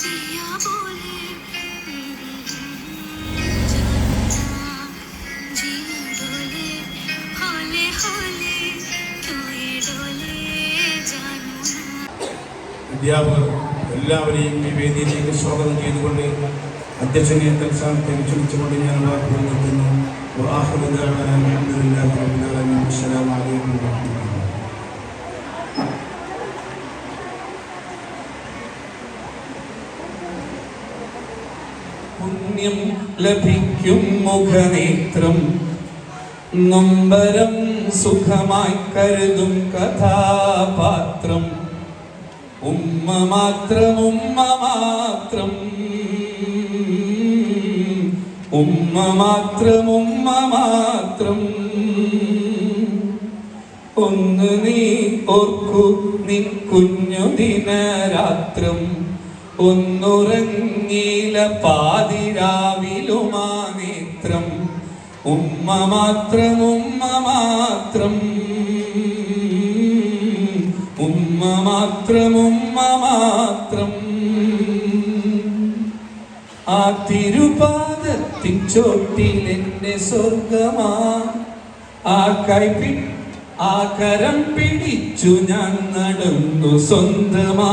जिया बोले जिया डोले होले होले क्यों ये डोले जानू അധ്യാപകർ എല്ലാവരെയും ഈ വേദിയിലേക്ക് സ്വാഗതം ചെയ്തുകൊണ്ട് അധ്യക്ഷനെ തൽസ്ഥാനത്തെ ക്ഷണിച്ചുകൊണ്ട് ഞാൻ വാക്കുകൾ നിർത്തുന്നു. പുണ്യം ലഭിക്കും മുഖനേത്രം നൊമ്പരം സുഖമായി കരുതും കഥാപാത്രം ഉമ്മ മാത്രം ഉമ്മ മാത്രം ഉമ്മ മാത്രം ഉമ്മ മാത്രം. ഒന്ന് നീ ഓർക്കൂ നിൻ കുഞ്ഞു ദിനരാത്രം ഒന്നുറങ്ങില പാതിരാവിലുമാ നേത്രം ഉമ്മ മാത്രം ഉമ്മ മാത്രം ഉമ്മ മാത്രം ഉമ്മ മാത്രം. ആ തിരുപാദത്തിൻ ചോട്ടിൽ എന്നെ സ്വർഗമാ ആ കരം പിടിച്ചു ഞാൻ നടന്നു സ്വന്തമാ.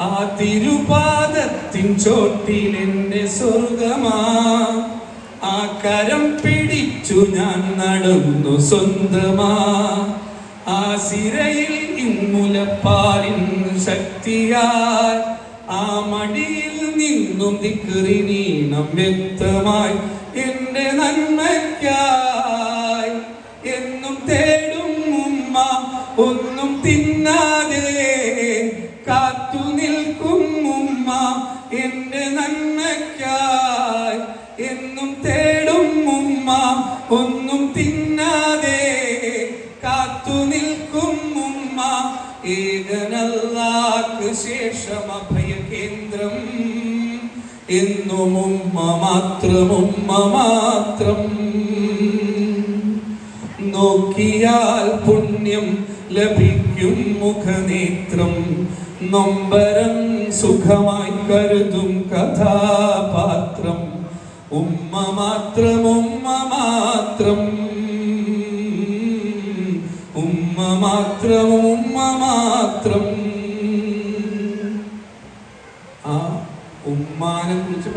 ആ തിരുപാദത്തിൻ ചോട്ടിൽ എന്നെ സ്വർഗമാ ആ കരം പിടിച്ചു ഞാൻ നടന്നു സ്വന്തമാ. ആ സിരയിൽ ഇമ്മുലപ്പാലിൻ ശക്തിയാൽ ആ മടിയിൽ നിന്നും ദിക്റിനീണം വ്യക്തമായി എന്റെ നന്മയ്ക്കായി എന്നും തേടും ഉമ്മ ഒന്നും തിന്നാതെ കാത്തു നിൽക്കും ഉമ്മ എന്റെ നന്മയ്ക്കായി എന്നും തേടും ഉമ്മ ഒന്നും തിന്നാതെ കാത്തു നിൽക്കും ഉമ്മ. ഏകനല്ലാഹ്ക്ക് ശേഷം അഭയ കേന്ദ്രം എന്നും ഉമ്മ മാത്രം ഉമ്മ മാത്രം. നോക്കിയാൽ പുണ്യം ലഭിക്കും മുഖനേത്രം നൊമ്പരം സുഖമായി കരുതും കഥാപാത്രം ഉമ്മ മാത്രം ഉമ്മ മാത്രം ഉമ്മ മാത്രം ഉമ്മ മാത്രം. ആ ഉമ്മാനെ കുറിച്ച്